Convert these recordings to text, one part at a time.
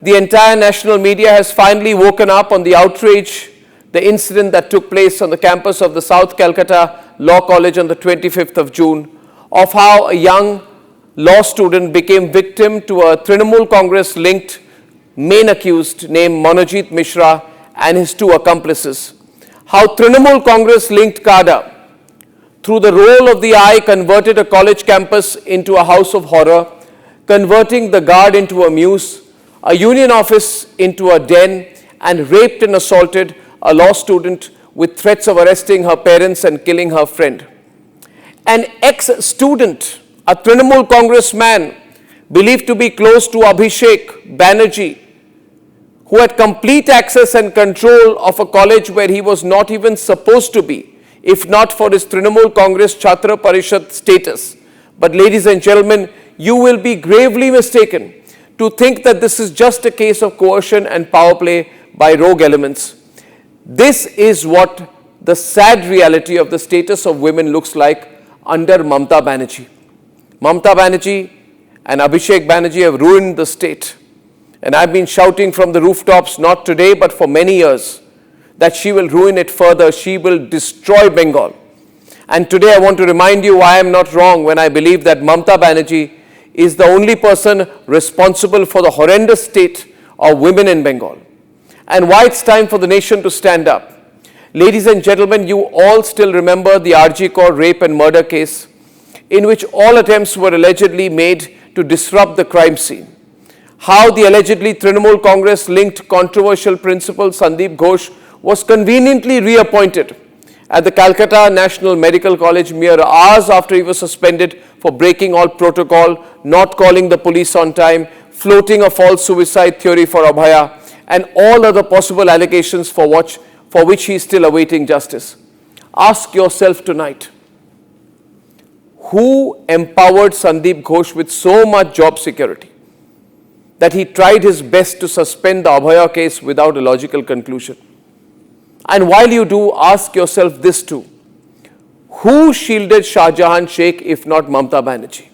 The entire national media has finally woken up on the outrage, the incident that took place on the campus of the South Calcutta Law College on the 25th of June, of how a young law student became victim to a Trinamool Congress-linked main accused named Manojit Mishra and his two accomplices. How Trinamool Congress-linked cadre, through the roll of the eye, converted a college campus into a house of horror, converting the guard into a muse, a union office into a den, and raped and assaulted a law student with threats of arresting her parents and killing her friend. An ex-student, a Trinamool congressman believed to be close to Abhishek Banerjee, who had complete access and control of a college where he was not even supposed to be, if not for his Trinamool Congress Chhatra Parishad status. But ladies and gentlemen, you will be gravely mistaken to think that this is just a case of coercion and power play by rogue elements. This is what the sad reality of the status of women looks like under Mamata Banerjee. Mamata Banerjee and Abhishek Banerjee have ruined the state. And I've been shouting from the rooftops, not today, but for many years, that she will ruin it further. She will destroy Bengal. And today I want to remind you why I am not wrong when I believe that Mamata Banerjee is the only person responsible for the horrendous state of women in Bengal. And why it's time for the nation to stand up. Ladies and gentlemen, you all still remember the RG Kaur rape and murder case, in which all attempts were allegedly made to disrupt the crime scene. How the allegedly Trinamool Congress-linked controversial principal Sandeep Ghosh was conveniently reappointed at the Calcutta National Medical College mere hours after he was suspended for breaking all protocol, not calling the police on time, floating a false suicide theory for Abhaya, and all other possible allegations for which he is still awaiting justice. Ask yourself tonight, who empowered Sandeep Ghosh with so much job security that he tried his best to suspend the Abhaya case without a logical conclusion? And while you do, ask yourself this too. Who shielded Shah Jahan Sheikh if not Mamata Banerjee?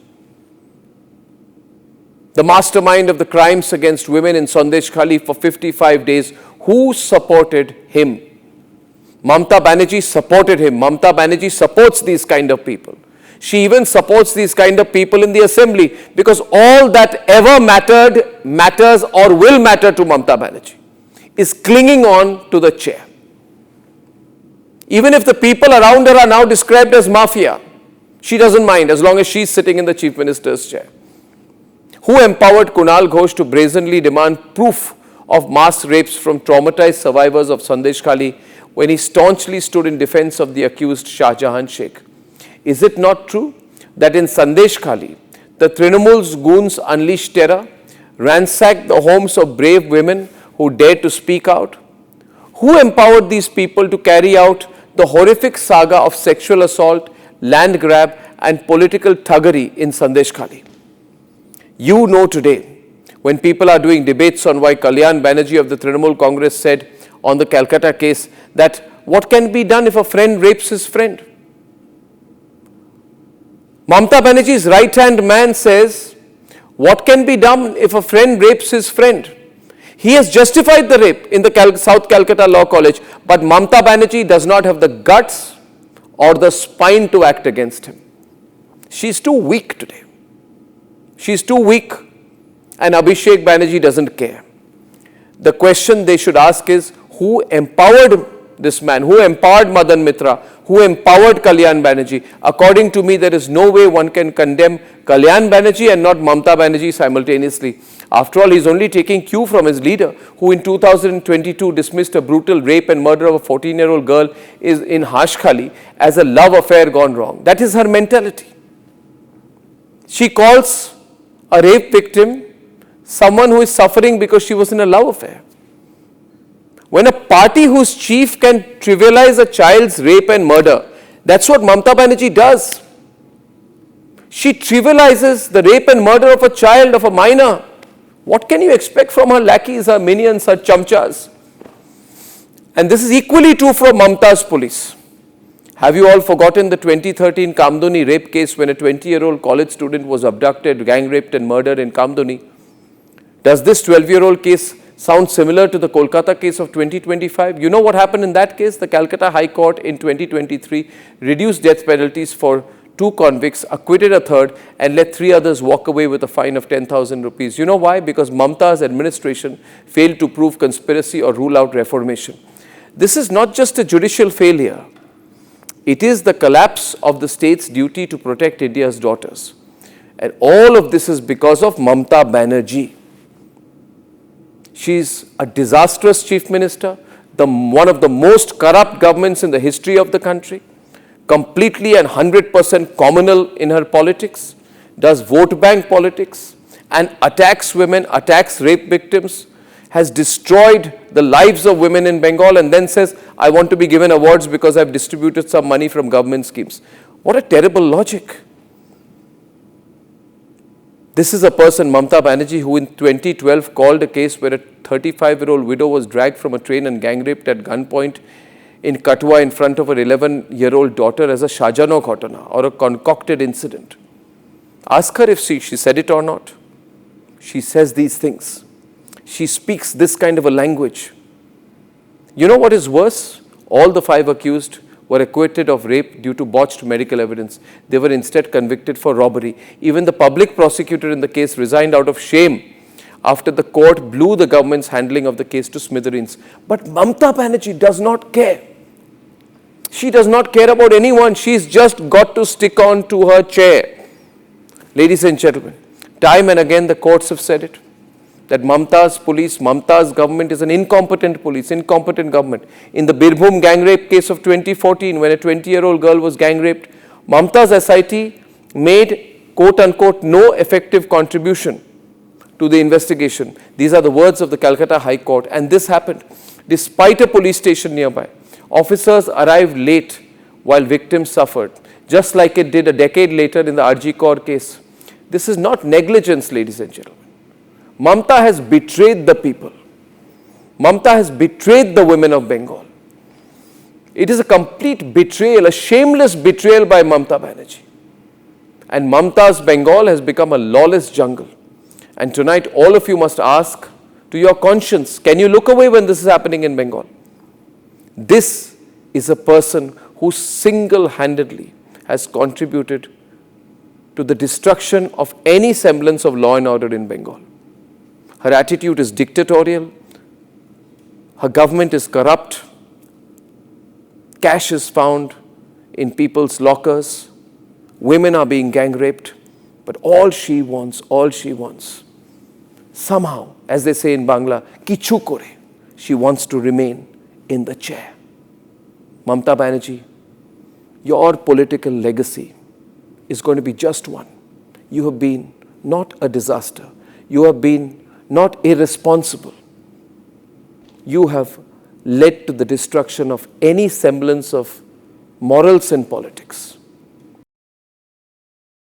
The mastermind of the crimes against women in Sandesh Khali for 55 days, who supported him? Mamata Banerjee supported him. Mamata Banerjee supports these kind of people. She even supports these kind of people in the assembly, because all that ever mattered, matters or will matter to Mamata Banerjee is clinging on to the chair. Even if the people around her are now described as mafia, she doesn't mind as long as she's sitting in the Chief Minister's chair. Who empowered Kunal Ghosh to brazenly demand proof of mass rapes from traumatized survivors of Sandesh Khali when he staunchly stood in defense of the accused Shah Jahan Sheikh? Is it not true that in Sandesh Khali, the Trinamool's goons unleashed terror, ransacked the homes of brave women who dared to speak out? Who empowered these people to carry out the horrific saga of sexual assault, land grab, and political thuggery in Sandesh Khali? You know today, when people are doing debates on why Kalyan Banerjee of the Trinamool Congress said on the Calcutta case that what can be done if a friend rapes his friend? Mamata Banerjee's right-hand man says, what can be done if a friend rapes his friend? He has justified the rape in the South Calcutta Law College, but Mamata Banerjee does not have the guts or the spine to act against him. She's too weak today. She's too weak, and Abhishek Banerjee doesn't care. The question they should ask is, who empowered this man? Who empowered Madan Mitra? Who empowered Kalyan Banerjee? According to me, there is no way one can condemn Kalyan Banerjee and not Mamata Banerjee simultaneously. After all, he is only taking cue from his leader, who in 2022 dismissed a brutal rape and murder of a 14-year-old girl in Hashkhali as a love affair gone wrong. That is her mentality. She calls a rape victim someone who is suffering because she was in a love affair. When a party whose chief can trivialize a child's rape and murder, that's what Mamata Banerjee does. She trivializes the rape and murder of a child, of a minor. What can you expect from her lackeys, her minions, her chamchas? And this is equally true for Mamata's police. Have you all forgotten the 2013 Kamduni rape case when a 20-year-old college student was abducted, gang raped and murdered in Kamduni? Does this 12-year-old case sound similar to the Kolkata case of 2025? You know what happened in that case? The Calcutta High Court in 2023 reduced death penalties for 2 convicts, acquitted a third, and let 3 others walk away with a fine of 10,000 rupees. You know why? Because Mamata's administration failed to prove conspiracy or rule out reformation. This is not just a judicial failure. It is the collapse of the state's duty to protect India's daughters. And all of this is because of Mamata Banerjee. She's a disastrous chief minister, one of the most corrupt governments in the history of the country, completely and 100% communal in her politics, does vote bank politics, and attacks women, attacks rape victims, has destroyed the lives of women in Bengal, and then says, I want to be given awards because I've distributed some money from government schemes. What a terrible logic. This is a person, Mamata Banerjee, who in 2012 called a case where a 35-year-old widow was dragged from a train and gang raped at gunpoint in Kathua in front of her 11-year-old daughter as a Shajano Ghatana, or a concocted incident. Ask her if she said it or not. She says these things. She speaks this kind of a language. You know what is worse? All the 5 accused were acquitted of rape due to botched medical evidence. They were instead convicted for robbery. Even the public prosecutor in the case resigned out of shame after the court blew the government's handling of the case to smithereens. But Mamata Banerjee does not care. She does not care about anyone. She's just got to stick on to her chair. Ladies and gentlemen, time and again the courts have said it, that Mamata's police, Mamata's government is an incompetent police, incompetent government. In the Birbhum gang rape case of 2014, when a 20-year-old girl was gang raped, Mamata's SIT made, quote-unquote, no effective contribution to the investigation. These are the words of the Calcutta High Court, and this happened despite a police station nearby. Officers arrived late while victims suffered, just like it did a decade later in the RG Kaur case. This is not negligence, ladies and gentlemen. Mamata has betrayed the people. Mamata has betrayed the women of Bengal. It is a complete betrayal, a shameless betrayal by Mamata Banerjee. And Mamata's Bengal has become a lawless jungle. And tonight, all of you must ask to your conscience, can you look away when this is happening in Bengal? This is a person who single-handedly has contributed to the destruction of any semblance of law and order in Bengal. Her attitude is dictatorial. Her government is corrupt. Cash is found in people's lockers. Women are being gang raped. But all she wants, somehow, as they say in Bangla, kichu kore, she wants to remain in the chair. Mamata Banerjee, your political legacy is going to be just one. You have been not a disaster. You have been not irresponsible. You have led to the destruction of any semblance of morals in politics.